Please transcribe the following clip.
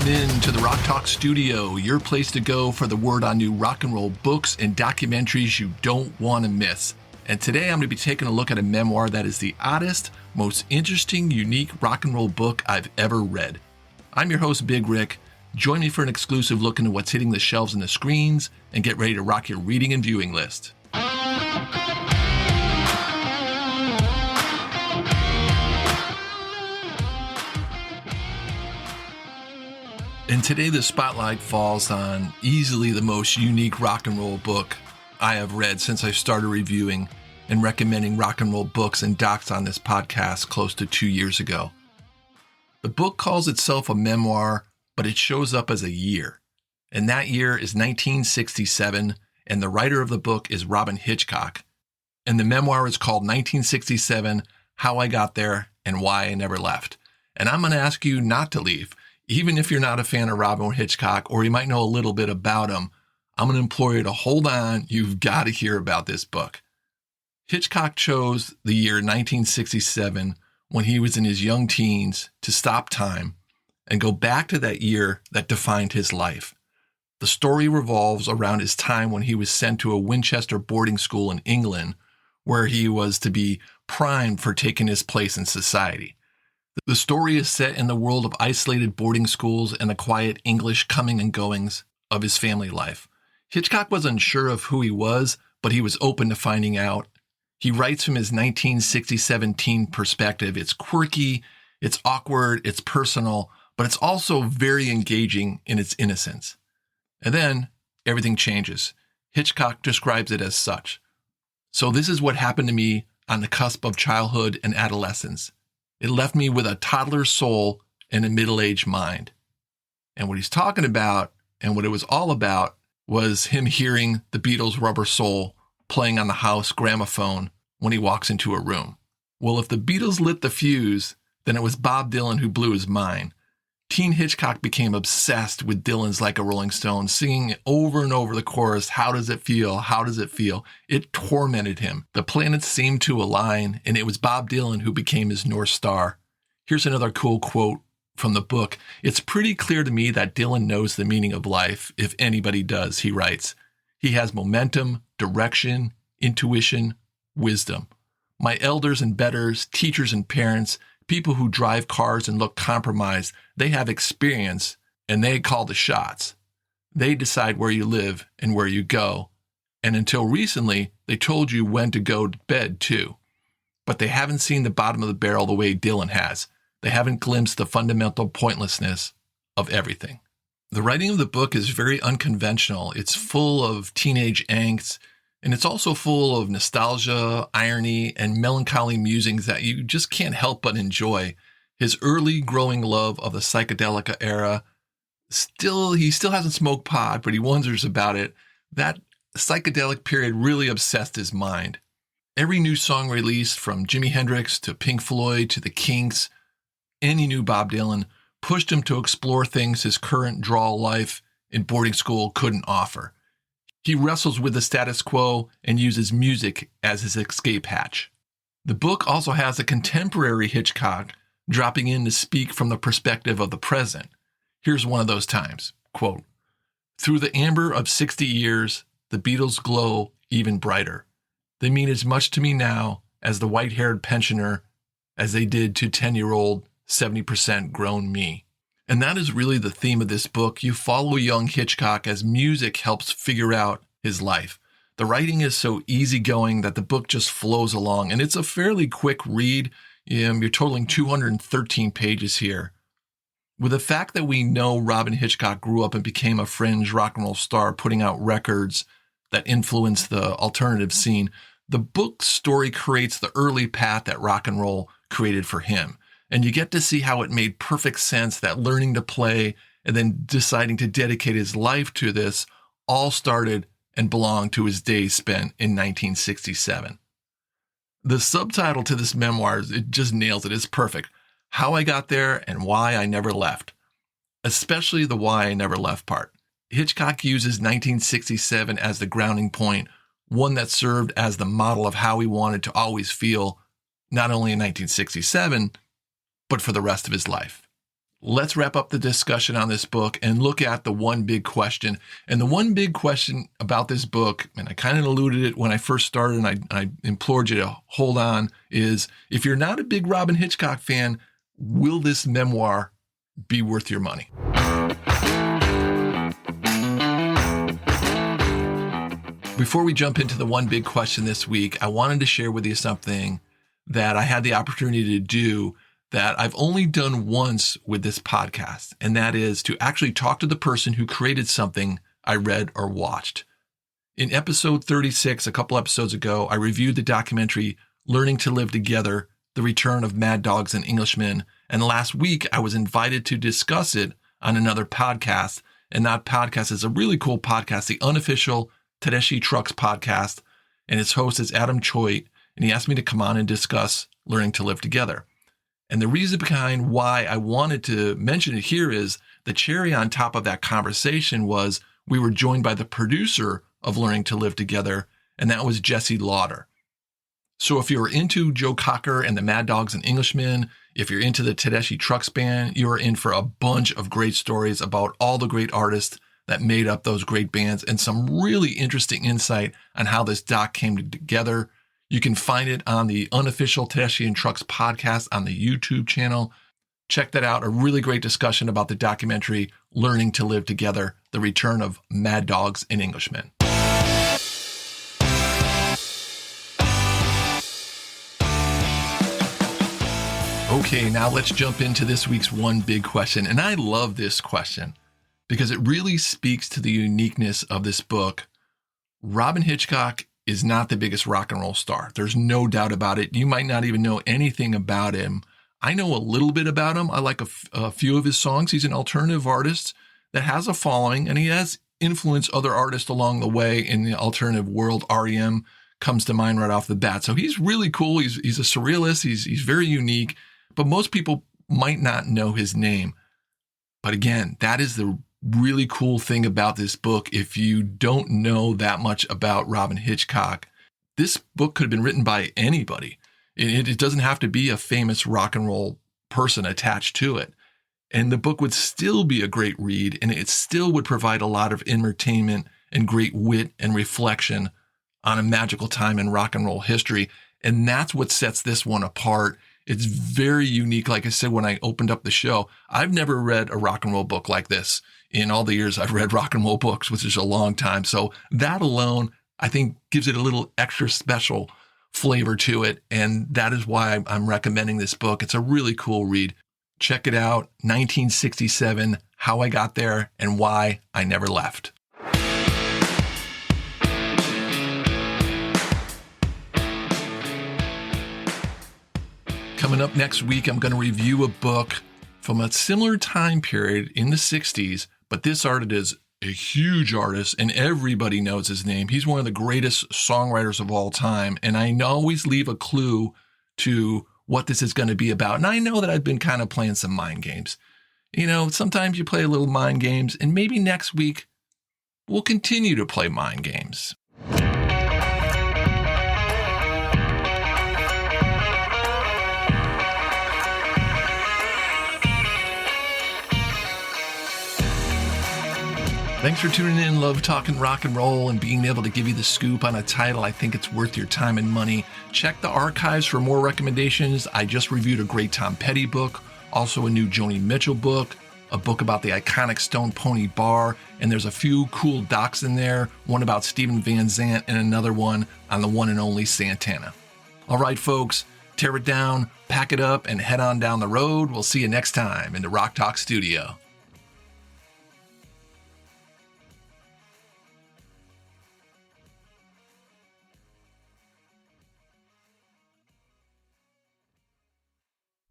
Welcome in to the Rock Talk Studio, your place to go for the word on new rock and roll books and documentaries you don't want to miss. And today I'm going to be taking a look at a memoir that is the oddest, most interesting, unique rock and roll book I've ever read. I'm your host, Big Rick. Join me for an exclusive look into what's hitting the shelves and the screens, and get ready to rock your reading and viewing list. And today the spotlight falls on easily the most unique rock and roll book I have read since I started reviewing and recommending rock and roll books and docs on this podcast close to 2 years ago. The book calls itself a memoir, but it shows up as a year. And that year is 1967, and the writer of the book is Robyn Hitchcock. And the memoir is called 1967, How I Got There and Why I Never Left. And I'm going to ask you not to leave. Even if you're not a fan of Robyn Hitchcock, or you might know a little bit about him, I'm going to implore you to hold on. You've got to hear about this book. Hitchcock chose the year 1967 when he was in his young teens to stop time and go back to that year that defined his life. The story revolves around his time when he was sent to a Winchester boarding school in England, where he was to be primed for taking his place in society. The story is set in the world of isolated boarding schools and the quiet English coming and goings of his family life. Hitchcock was unsure of who he was, but he was open to finding out. He writes from his 1967 teen perspective. It's quirky, it's awkward, it's personal, but it's also very engaging in its innocence. And then everything changes. Hitchcock describes it as such. So this is what happened to me on the cusp of childhood and adolescence. It left me with a toddler's soul and a middle-aged mind. And what he's talking about and what it was all about was him hearing the Beatles' Rubber Soul playing on the house gramophone when he walks into a room. Well, if the Beatles lit the fuse, then it was Bob Dylan who blew his mind. Teen Hitchcock became obsessed with Dylan's Like a Rolling Stone, singing over and over the chorus, "How does it feel? How does it feel?" It tormented him. The planets seemed to align, and it was Bob Dylan who became his North Star. Here's another cool quote from the book. "It's pretty clear to me that Dylan knows the meaning of life, if anybody does," he writes. "He has momentum, direction, intuition, wisdom. My elders and betters, teachers and parents, people who drive cars and look compromised, they have experience and they call the shots. They decide where you live and where you go. And until recently, they told you when to go to bed too. But they haven't seen the bottom of the barrel the way Dylan has. They haven't glimpsed the fundamental pointlessness of everything." The writing of the book is very unconventional. It's full of teenage angst, and it's also full of nostalgia, irony, and melancholy musings that you just can't help but enjoy. His early growing love of the psychedelic era, he still hasn't smoked pot, but he wonders about it. That psychedelic period really obsessed his mind. Every new song released, from Jimi Hendrix to Pink Floyd to the Kinks, any new Bob Dylan, pushed him to explore things his current drawl life in boarding school couldn't offer. He wrestles with the status quo and uses music as his escape hatch. The book also has a contemporary Hitchcock dropping in to speak from the perspective of the present. Here's one of those times, quote, "Through the amber of 60 years, the Beatles glow even brighter. They mean as much to me now as the white-haired pensioner as they did to 10-year-old 70% grown me." And that is really the theme of this book. You follow young Hitchcock as music helps figure out his life. The writing is so easygoing that the book just flows along, and it's a fairly quick read. You're totaling 213 pages here. With the fact that we know Robyn Hitchcock grew up and became a fringe rock and roll star, putting out records that influenced the alternative scene, the book's story creates the early path that rock and roll created for him. And you get to see how it made perfect sense that learning to play and then deciding to dedicate his life to this all started and belonged to his days spent in 1967. The subtitle to this memoir, it just nails it. It's perfect. How I Got There and Why I Never Left. Especially the why I never left part. Hitchcock uses 1967 as the grounding point, one that served as the model of how he wanted to always feel, not only in 1967, but for the rest of his life. let's wrap up the discussion on this book and look at the one big question. And the one big question about this book, and I kind of alluded it when I first started, and I implored you to hold on, is if you're not a big Robyn Hitchcock fan, will this memoir be worth your money? Before we jump into the one big question this week, I wanted to share with you something that I had the opportunity to do that I've only done once with this podcast, and that is to actually talk to the person who created something I read or watched. In episode 36, a couple episodes ago, I reviewed the documentary Learning to Live Together, The Return of Mad Dogs and Englishmen, and last week I was invited to discuss it on another podcast, and that podcast is a really cool podcast, the unofficial Tedeschi Trucks podcast, and its host is Adam Choate, and he asked me to come on and discuss Learning to Live Together. And the reason behind why I wanted to mention it here is the cherry on top of that conversation was we were joined by the producer of Learning to Live Together, and that was Jesse Lauder. So if you're into Joe Cocker and the Mad Dogs and Englishmen, if you're into the Tedeschi Trucks band, you are in for a bunch of great stories about all the great artists that made up those great bands and some really interesting insight on how this doc came together. You can find it on the unofficial Tedeschi and Trucks podcast on the YouTube channel. Check that out. A really great discussion about the documentary Learning to Live Together, The Return of Mad Dogs and Englishmen. Okay, now let's jump into this week's one big question. And I love this question because it really speaks to the uniqueness of this book. Robyn Hitchcock is not the biggest rock and roll star. There's no doubt about it. You might not even know anything about him. I know a little bit about him. I like a few of his songs. He's an alternative artist that has a following, and he has influenced other artists along the way in the alternative world. REM comes to mind right off the bat. So he's really cool. He's a surrealist. He's very unique, but most people might not know his name. But again, that is the really cool thing about this book. If you don't know that much about Robyn Hitchcock, this book could have been written by anybody. It doesn't have to be a famous rock and roll person attached to it. And the book would still be a great read, and it still would provide a lot of entertainment and great wit and reflection on a magical time in rock and roll history. And that's what sets this one apart. It's very unique. Like I said, when I opened up the show, I've never read a rock and roll book like this in all the years I've read rock and roll books, which is a long time. So that alone, I think, gives it a little extra special flavor to it. And that is why I'm recommending this book. It's a really cool read. Check it out. 1967, How I Got There and Why I Never Left. Coming up next week, I'm going to review a book from a similar time period in the 60s, but this artist is a huge artist and everybody knows his name. He's one of the greatest songwriters of all time, and I always leave a clue to what this is going to be about. And I know that I've been kind of playing some mind games. You know, sometimes you play a little mind games, and maybe next week we'll continue to play mind games. Thanks for tuning in. Love talking rock and roll and being able to give you the scoop on a title I think it's worth your time and money. Check the archives for more recommendations. I just reviewed a great Tom Petty book, also a new Joni Mitchell book, a book about the iconic Stone Pony Bar, and there's a few cool docs in there, one about Steven Van Zandt and another one on the one and only Santana. All right, folks, tear it down, pack it up, and head on down the road. We'll see you next time in the Rock Talk Studio.